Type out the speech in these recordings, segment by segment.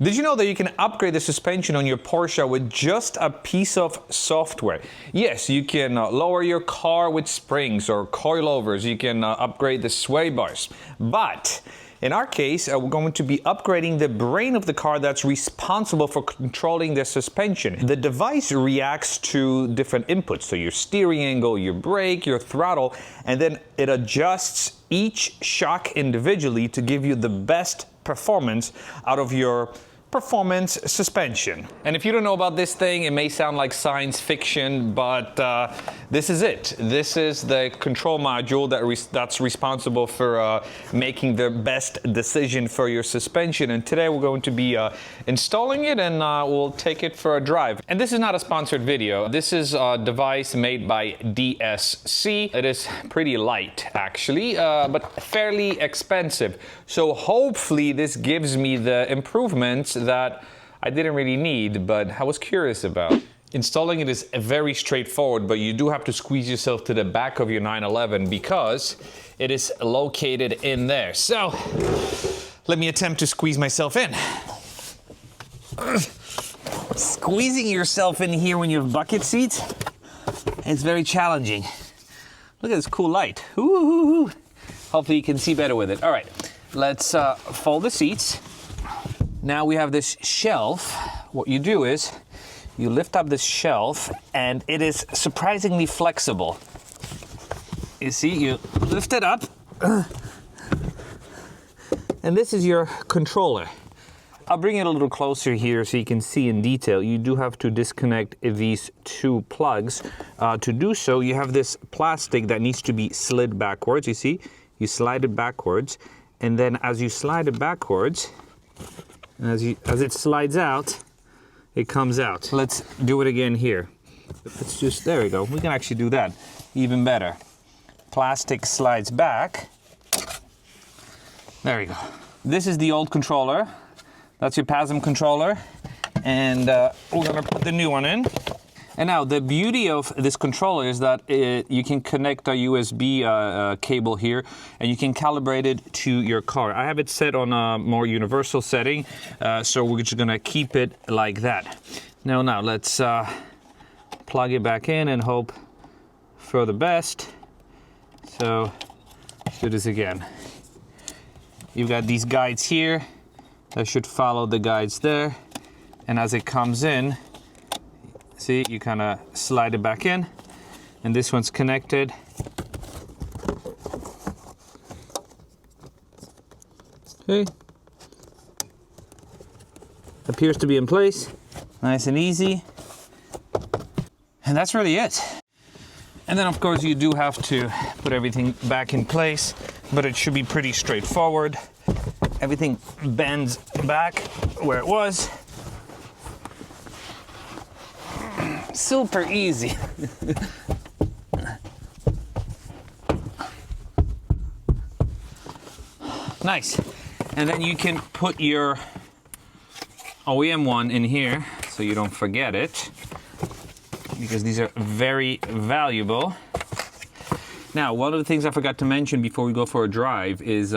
Did you know that you can upgrade the suspension on your Porsche with just a piece of software? Yes, you can lower your car with springs or coilovers. You can upgrade the sway bars. But in our case, we're going to be upgrading the brain of the car that's responsible for controlling the suspension. The device reacts to different inputs, so your steering angle, your brake, your throttle, and then it adjusts each shock individually to give you the best performance out of your performance suspension. And if you don't know about this thing, it may sound like science fiction, but this is it. This is the control module that's responsible for making the best decision for your suspension. And today we're going to be installing it, and we'll take it for a drive. And this is not a sponsored video. This is a device made by DSC. It is pretty light, actually, but fairly expensive. So hopefully this gives me the improvements that I didn't really need, but I was curious about. Installing it is very straightforward, but you do have to squeeze yourself to the back of your 911 because it is located in there. So let me attempt to squeeze myself in. Squeezing yourself in here when you have bucket seats, it's very challenging. Look at this cool light. Ooh. Hopefully you can see better with it. All right, let's fold the seats. Now we have this shelf. What you do is you lift up this shelf and it is surprisingly flexible. You see, you lift it up and this is your controller. I'll bring it a little closer here so you can see in detail. You do have to disconnect these two plugs. To do so, you have this plastic that needs to be slid backwards. You see, you slide it backwards, and then as you slide it backwards, as it slides out, it comes out. Let's do it again here. Let's just, there we go. We can actually do that even better. Plastic slides back. There we go. This is the old controller. That's your PASM controller. And we're gonna put the new one in. And now the beauty of this controller is that you can connect a USB cable here and you can calibrate it to your car. I have it set on a more universal setting, so we're just gonna keep it like that. Now let's plug it back in and hope for the best. So let's do this again. You've got these guides here that should follow the guides there. And as it comes in, see, you kind of slide it back in, and this one's connected. Okay. Appears to be in place. Nice and easy. And that's really it. And then, of course, you do have to put everything back in place, but it should be pretty straightforward. Everything bends back where it was. Super easy. Nice. And then you can put your OEM one in here so you don't forget it, because these are very valuable. Now, one of the things I forgot to mention before we go for a drive is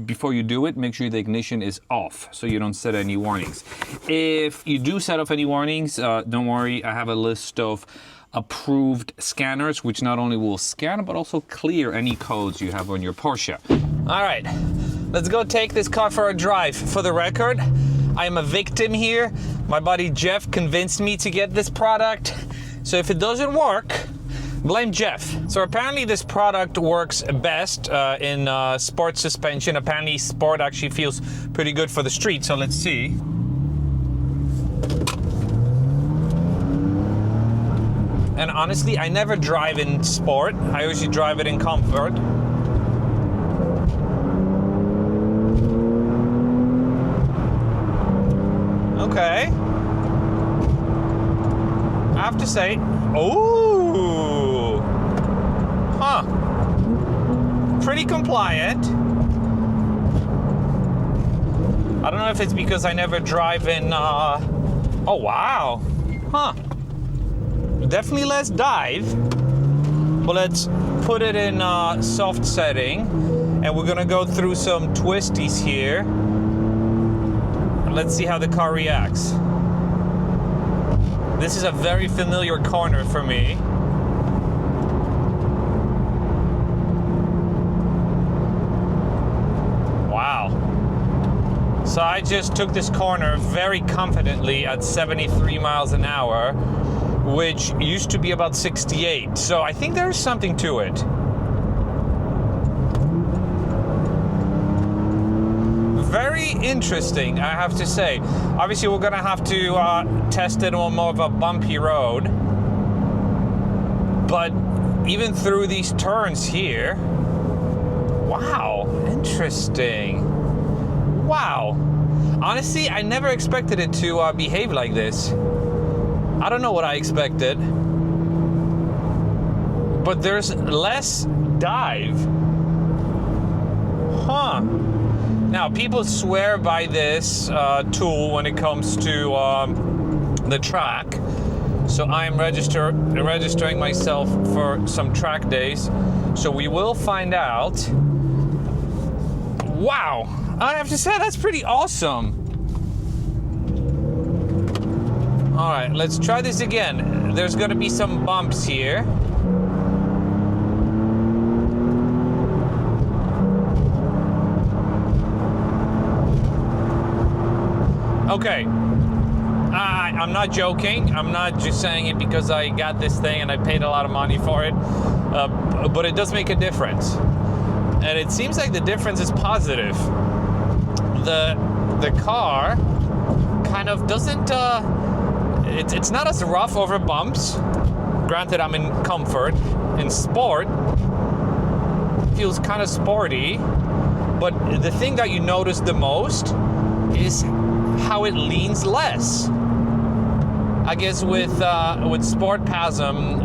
before you do it, make sure the ignition is off so you don't set any warnings. If you do set off any warnings, don't worry, I have a list of approved scanners which not only will scan but also clear any codes you have on your Porsche. All right, let's go take this car for a drive. For the record, I am a victim here. My buddy Jeff convinced me to get this product, so if it doesn't work, blame Jeff. So apparently this product works best in sport suspension. Apparently sport actually feels pretty good for the street, so let's see. And honestly, I never drive in sport. I usually drive it in comfort. Okay. I have to say, oh, huh, pretty compliant. I don't know if it's because I never drive in, oh wow, huh, definitely less dive, but let's put it in soft setting, and we're gonna go through some twisties here. let's see how the car reacts. This is a very familiar corner for me. Wow. So I just took this corner very confidently at 73 miles an hour, which used to be about 68. So I think there's something to it. Very interesting, I have to say. Obviously, we're gonna have to test it on more of a bumpy road. But even through these turns here, wow, interesting. Wow. Honestly, I never expected it to behave like this. I don't know what I expected. But there's less dive. Huh. Now, people swear by this tool when it comes to the track. So I'm registering myself for some track days. So we will find out. Wow, I have to say that's pretty awesome. All right, let's try this again. There's gonna be some bumps here. Okay, I'm not joking. I'm not just saying it because I got this thing and I paid a lot of money for it, but it does make a difference. And it seems like the difference is positive. The car kind of doesn't, it's not as rough over bumps. Granted, I'm in comfort. In sport, it feels kind of sporty, but the thing that you notice the most is how it leans less. I guess with Sport PASM,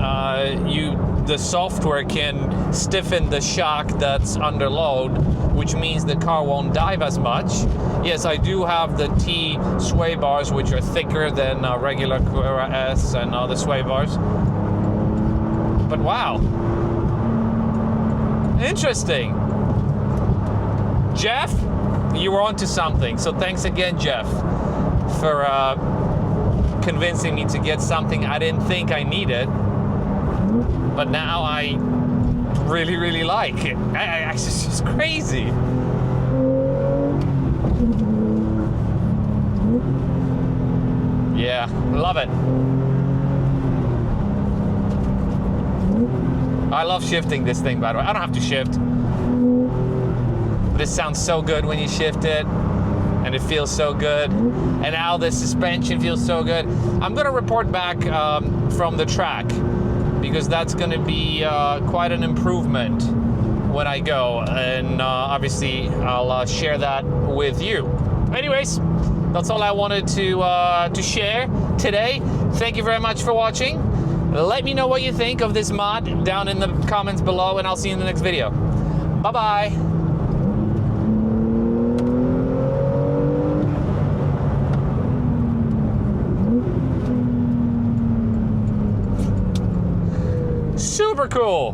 the software can stiffen the shock that's under load, which means the car won't dive as much. Yes, I do have the T sway bars, which are thicker than regular Carrera S and other sway bars. But wow, interesting. Jeff, you were onto something. So thanks again, Jeff, for convincing me to get something I didn't think I needed, but now I really, really like it. It's just crazy. Yeah, love it. I love shifting this thing, by the way. I don't have to shift. But it sounds so good when you shift it, and it feels so good. And now the suspension feels so good. I'm gonna report back from the track, because that's gonna be quite an improvement when I go. And obviously I'll share that with you. Anyways, that's all I wanted to share today. Thank you very much for watching. Let me know what you think of this mod down in the comments below, and I'll see you in the next video. Bye-bye. Super cool.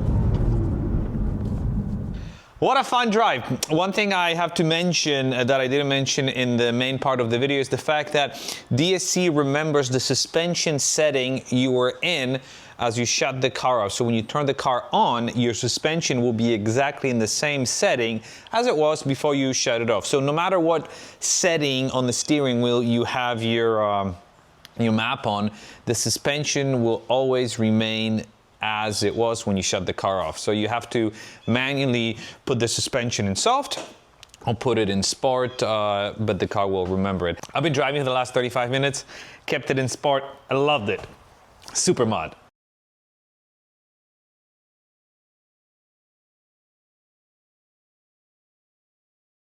What a fun drive. One thing I have to mention that I didn't mention in the main part of the video is the fact that DSC remembers the suspension setting you were in as you shut the car off. So when you turn the car on, your suspension will be exactly in the same setting as it was before you shut it off. So no matter what setting on the steering wheel you have your map on, the suspension will always remain as it was when you shut the car off. So you have to manually put the suspension in soft or put it in sport, but the car will remember it. I've been driving for the last 35 minutes, kept it in sport, I loved it. Super mod.